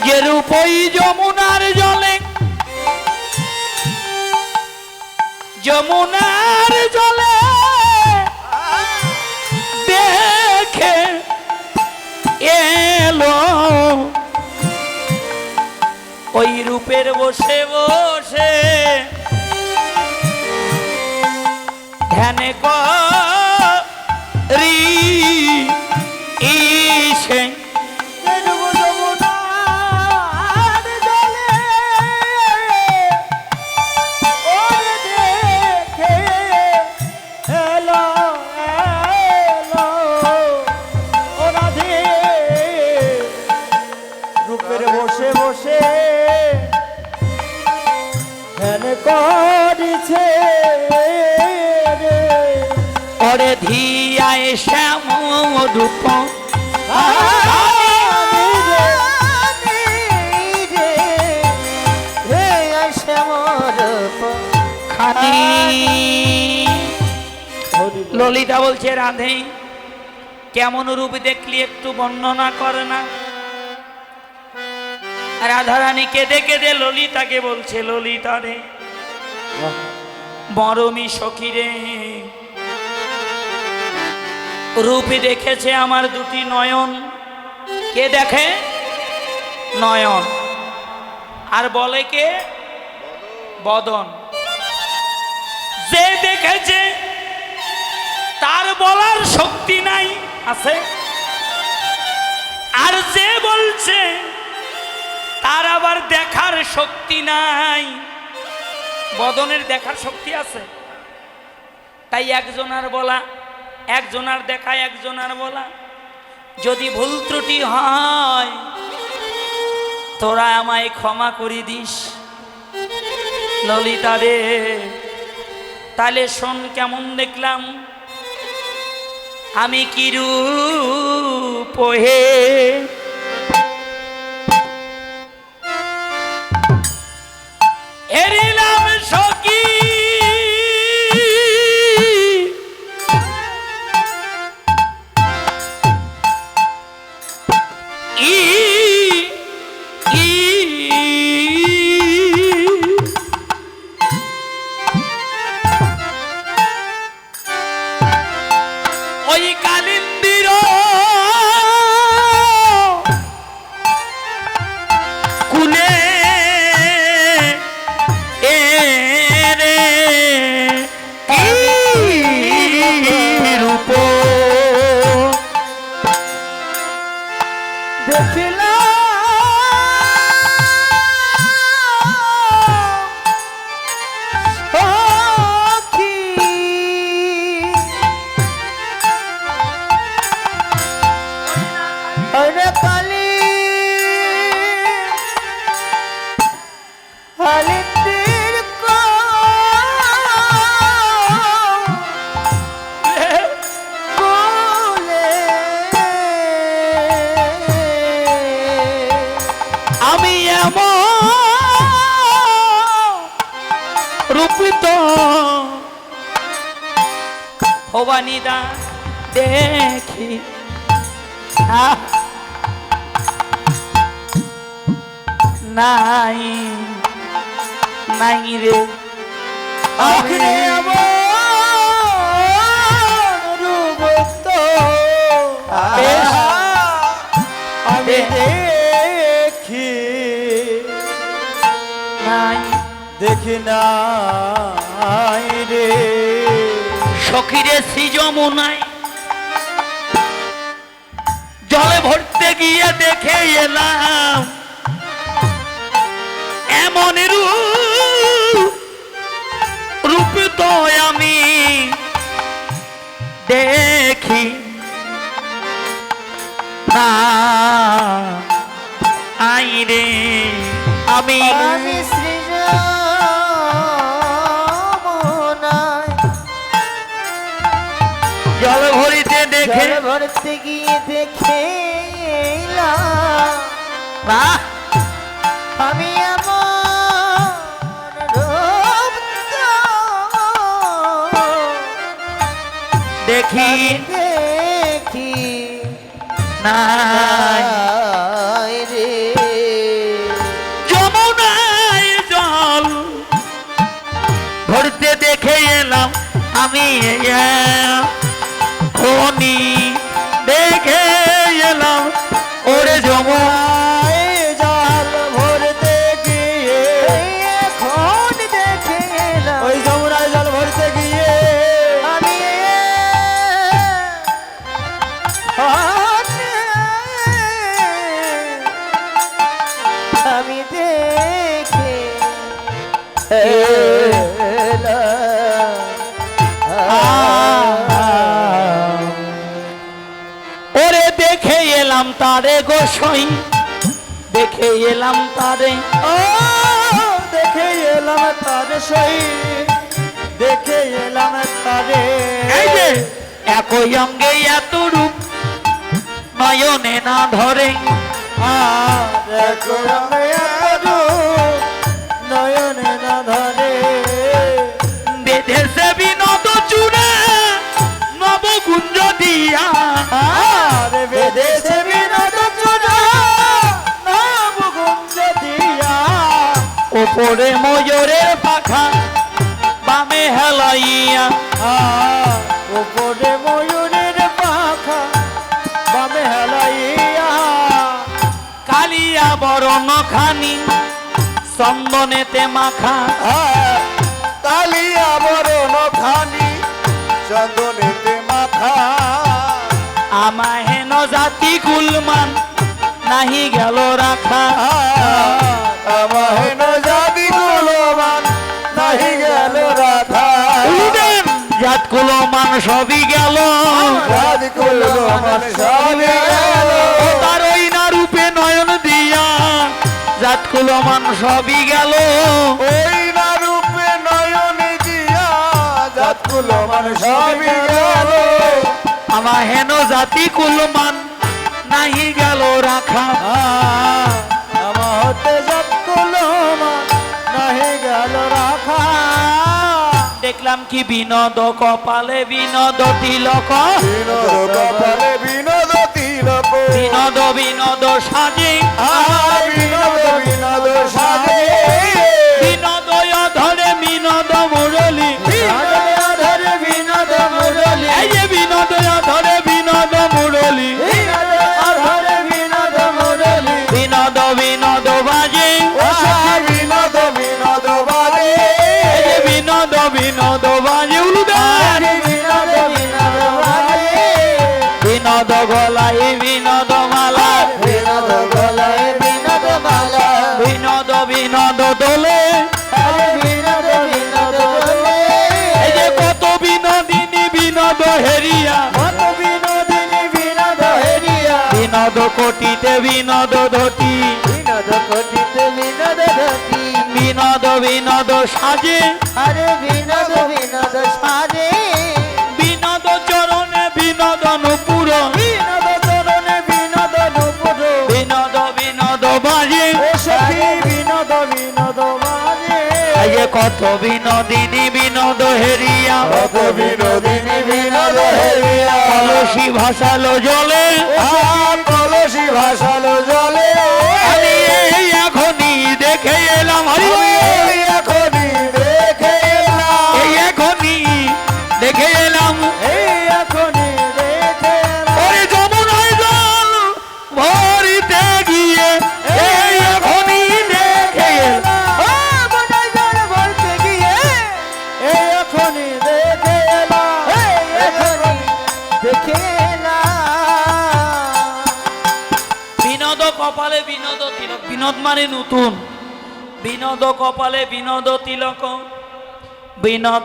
যে রূপ ওই যমুনার জলে, যমুনার জলে দেখে এলো, ওই রূপের বসে বসে ধ্যানে করি ইসে করেছে ওরে ধিয়ায় শ্যাম রূপ খানি। ললিতা বলছে রাধে কেমন রূপ দেখলি একটু বর্ণনা করে না। রাধারানী কেঁদে কেঁদে ললিতাকে বলছে, ললিতা রে মরমি সখী রে, রূপ দেখেছে আমার দুটি নয়ন। কে দেখে? নয়ন। আর বলে কে? বদন। যে দেখেছে তার বলার শক্তি নাই, আছে? আর যে বলছে তার আবার দেখার শক্তি নাই। বদনের দেখার শক্তি আছে, তাই একজনার বলা, একজনার দেখা, একজনার বলা। যদি ভুল ত্রুটি হয় তোরা আমায় ক্ষমা করে দিস ললিতা রে। তাহলে শোন কেমন দেখলাম আমি কি রূপ হে, এরিলাম সখী ওই কালিন্দির কুলে রূপ দেখিলাম সখী ওরে কালী হালিন্দির কোলে আমি এমন রূপিত ভবানীদা দেখি নাই নাই রে। আমি এমন রূপ তো আমি দেখি নাই, দেখি নাই রে। সখীরে শ্রী যমুনায় জলে ভরতে গিয়ে দেখে এলাম এমন রূপ তো আমি দেখি না আই রে। আমি আমি সৃজনায় জল ভরিতে দেখে জল ভরতে গিয়ে দেখে এলাম বাহ আমি এমন রূপ তো দেখি দেখি নাই নাই রে। আমি খনি দেখে এলাম ওরে যমুনা জল ভরতে গিয়ে এখন দেখে এলাম ওই যমুনায় জল ভরতে গিয়ে আমি আমি দেখে ওরে দেখে এলাম তারে গোসাই দেখে এলাম তারে দেখে এলাম তারে সই দেখে এলাম তারে এই যে একই অঙ্গে এত রূপ নয়নে না ধরে নয়নে না ধরে বেঁধেছে বিনোদ চূড়া নবকুঞ্জ দিয়া আরে বেদেশে বিনোদ চূড়া নবকুঞ্জ দিয়া ওপরে ময়ূরের পাখা বামে হেলাইয়া উপরে ময়ূরের পাখা বামে হেলাইয়া কালিয়া বরণ খানি চন্দনেতে মাখা কালিয়া বরণ খানি চন্দনেতে মাথা আমার হেন জাতি কুলমান নাহি গেল রাখা আমার জাতি কুলমান নাহি গেল রাধা উড়েন জাত কুলমান সবই গেল জাতি কুলমান সবই গেল ও তার ওই না রূপে নয়ন দিয়া জাত কুলমান সবই গেল ওই না রূপে নয়ন দিয়া জাত কুলমান সবই গেল আমার হেন জাতি কুলমান নাহি গেল রাখা আমার হতে জাত কুলমান নাহি গেল রাখা দেখলাম কি বিনোদ কপালে বিনোদ তিলক বিনোদ কপালে বিনোদ তিলক বিনোদ বিনোদ সাজে বিনোদ বিনোদ সাজে বিনোদ ধরে বিনোদ মুরলি ধরে বিনোদ মুরলি এই যে বিনোদ ধরে বিনোদ মুরলি ধরে বিনোদ মুরলি বিনোদ বিনোদ বাজে বিনোদ বিনোদ বাজে এই যে বিনোদ বিনোদ বাজে উলুদান বিনোদ বিনোদ বাজে বিনোদ গলায় বিনোদ মালা বিনোদ গলায় বিনোদ মালা বিনোদ বিনোদ দোলে বিনোদ বিনোদ বলে এই যে কত বিনোদিনী বিনোদ হেরিয়া কত বিনোদিনী বিনোদ হেরিয়া বিনোদ কোটিতে বিনোদ ধটি বিনোদ কোটিতে বিনোদ ধতি বিনোদ বিনোদ সাজে আরে বিনোদ বিনোদ সাজে বিনোদ চরণে বিনোদ নুপুর বিনোদ চরণে বিনোদ নুপুর বিনোদ বিনোদ বাজে ও সখী বিনোদ বিনোদ বাজে এই যে কত বিনোদিনী বিনোদ হেরিয়া কত বিনোদিনী বিনোদ হেরিয়া কলসি ভাসালো জলে কলসি ভাসালো জলে আমি এই এখনই দেখে এলাম হরি বল। এই এখনই দেখে এলাম এই এখনই দেখে এলাম এই এখনই দেখে এলাম ওরে যমুনায় জল ভরিতে গিয়ে এই এখনই দেখে এলাম বোনাই জল ভরতে গিয়ে এই এখনই দেখে এলাম এই এখনই দেখে এলাম বিনোদ কপালে বিনোদ তিলক বিনোদ মানে নতুন বিনোদ কপালে বিনোদ তিলক বিনোদ